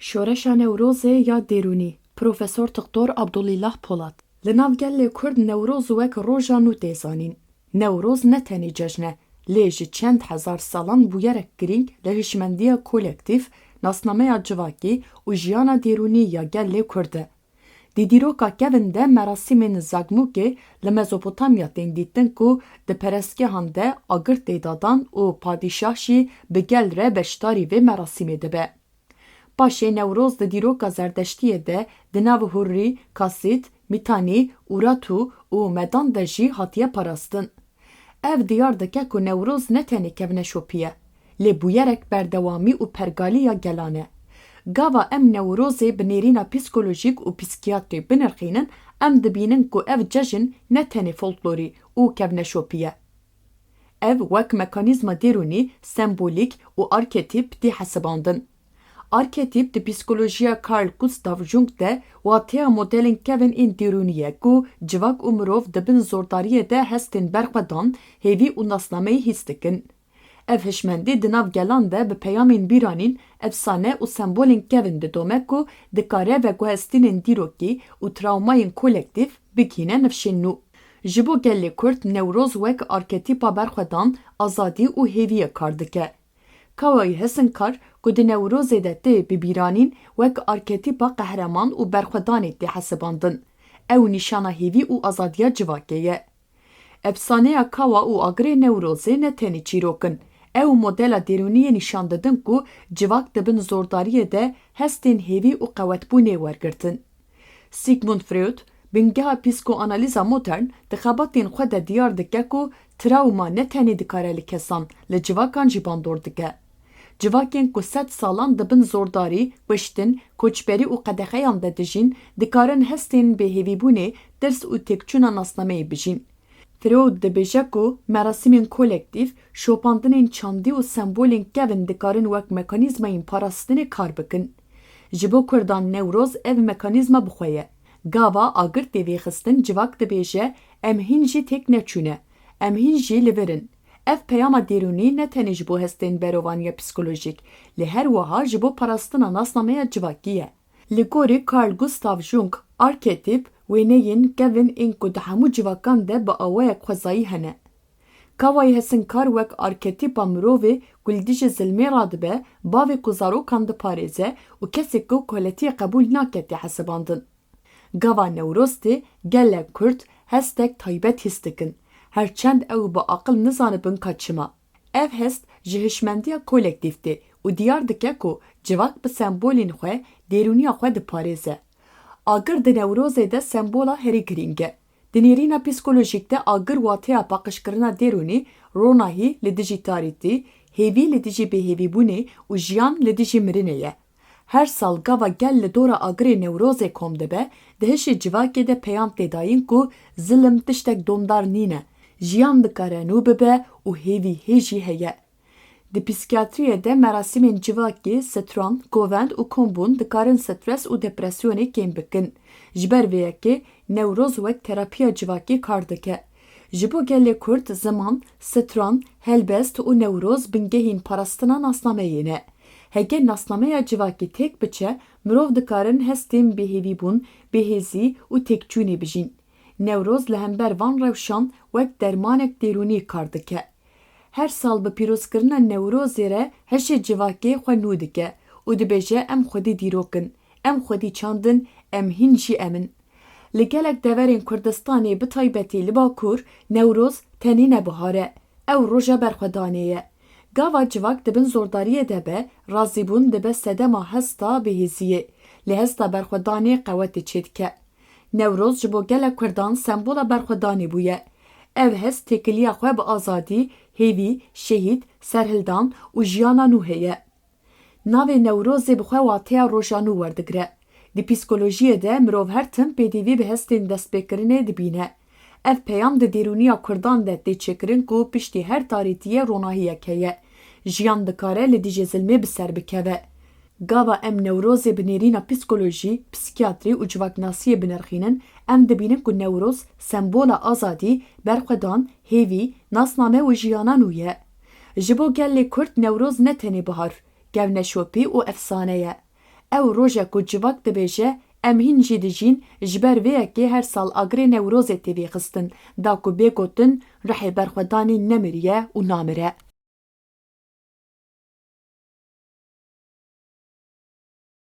شورش نوروز یا درونی پروفسور دکتر عبدالله پولاد لناوگل کرد نوروز وک روزا نو دیزانین نوروز نه تنی جشنه لیج چند هزار سالان بویرک گرینگ لهشمندی کولکتیف ناسنامه جواکی و جیانا درونی یا گل کرده دی دیروکا کevin de merasimên Zagmûkê li Mezopotamya tên dîtin ku di perestgehan de agirt tê dadan û padîşah jî bi gel re beşdarî vê merasimê dibe. Paşê Newroz di dîroka zerdeştiyê de di nav Hurrî, Kasît, Mîtanî, Urartu û Medan de jî hatiye parastin. Ev diyar dike ku Newroz ne tenê kevneşopî ye, lê bûyerek berdewamî û pergalî ya gelan e. Gava em Newrozê bi nêrîna psikolojîk û psikiyatrî binirxînin, em dibînin ku ev cejin ne tenê folklorî û kevneşopî ye. Ev wek mekanîzma derûnî, sembolîk û arketîp tê hesibandin. Arketîp di psikolojiya Carl Gustav Jung de wateya modelên kevin ên derûnî ye ku civak û mirov dibin zordariyê de hestên berxwedan, hêvî û nasnameyî hîs dikin. Ev hişmendî di nav gelan de bi peyamên bîranîn, efsane û sembolên kevin didome ku dikare veguhestînên dîrokî û travmayên kolektif bigîne nifşên nû. Ji bo gelê Kurd Newroz wek arketîpa berxwedan, azadî û hêviyê kar dike. Kawayî hesin kar ku di Newrozê de tê bi bîranîn wek arketîpa qehreman û berxwedanê tê hesibandin. Ew nîşana hêvî û azadiya civakê ye. Efsaneya kawa û agirê Newrozê ne tenê çîrokin. Ew modela derûniyê nîşan didin ku civak dibin zordariyê de hestên hêvî û qewetbûnê wergirtin. Sigmund Freud, bingeha psikoanalîza modern, di xebatên xwe de diyar dike ku travma ne tenê dikare li kesan, li civakan jî bandor dike. Civakên ku 100 salan dibin zordarî, piştin, koçberî û qedexeyan de dijîn, dikarin hestên bêhêvîbûnê, tirs û têkçûna nasnameyê bijîn. Freud dibêje ku merasimên kolektif, şopandinên çandî û sembolên kevin dikarin wek mekanîzmayên parastinê kar bikin. Ji bo Kurdan Newroz ev mekanîzma bixwe ye. Gava agirt tê vêxistin civak dibêje em hîn jî têk neçûne, em hîn jî li virin. Ev peyama derûnî ne tenê ji bo hestên berovaniya psikolojîk, lê her wiha ji bo parastina nasnameya civakî ye. Li gorî Carl Gustav Jung, arketîp wêneyên kevin ên ku di hemû civakan de bi awayek xwezayî hene. Kawayî hesinkar wek arketîpa mirovê ku li dijî zilmê radibe, bavê ku zarokan diparêze û kesê ku koletiyê qebûl nake tê hesibandin. Gava Newroz tê gelek Kurd hestek taybet hîs dikin. Herçend ew bi aqil nizanibin ka çima. Ev hest ji hişmendiya kolektif tê û diyar dike ku civak bi sembolên xwe derûniya xwe diparêze. Agir di Newrozê de sembola herî girîng e. Di nêrîna psikolojîk de agir wateya paqijkirina derûnî, ronahî li dijî tarîtî, hêvî li dijî bêhêvîbûnê û jiyan li dijî mirinê ye. Her sal gava gel li dora agirê Newrozê kom dibe, di hişê civakê de peyam tê dayîn ku zilim tiştek domdar nîne. Jiyan dikare nû bibe û hêvî hê jî heye. Di psikiyatriyê de merasimên civakî, stran, govend û kombûn dikarin stres û depresyonê kêm bikin. Ji ber vê yekê, Newroz wek terapiya civakî kar dike. Ji bo gelê Kurd ziman, stran, helbest û Newroz bingehîn parastina nasnameyê ne. Hege nasnameya civakî têk biçe, mirov dikarin hestên bêhêvîbûn, bêhêzî û têkçûnê bijîn. Newroz li hember van rewşan wek dermanek derûnî kar dike. Her sal bi pîrozkirina Newrozê re heşê civakê xwe nû dike û dibêje em xwedî dîrokin, em xwedî çandin, em hîn jî emin. Li gelek deverên Kurdistanê bi taybetî li Bakur, Newroz tenê nebihare, ew roja berxwedanê ye. Gava civak dibin zordariyê de be, razîbûn dibe sedema hesta bêhêziyê, lê hesta berxwedanê qewetê çê dike. Newroz ji bo gelek Kurdan sembola berxwedanê bûye. Ev hest têkiliya xwe bi azadî, hêvî, şehîd, serhildan û jiyana nû heye. Navê Newrozê bi xwe wateya roja nû werdigire. Di psikolojiyê de mirov her tim pêdivî bi hestên destpêkirinê dibîne. Ev peyam di derûniya Kurdan de tê çêkirin ku piştî her tarîtiyê ronahiyek heye. Jiyan dikare li dijî zilmê bi ser bikeve. Gava em Newrozê bi nêrîna psikolojî, psikiyatrî û civaknasiyê binirxînin, em dibînin ku Newroz sembola azadî, berxwedan, hêvî, nasname û jiyana nû ye. Ji bo gelê Kurd Newroz ne tenê bihar, gevneşopî û efsane ye. ew roja ku civak dibêje em hîn jî dijîn ji ber vê yekê her sal agrê Newrozê tê vêxistin, da ku bêgotin rihê berxwedanê nemiriye û namire.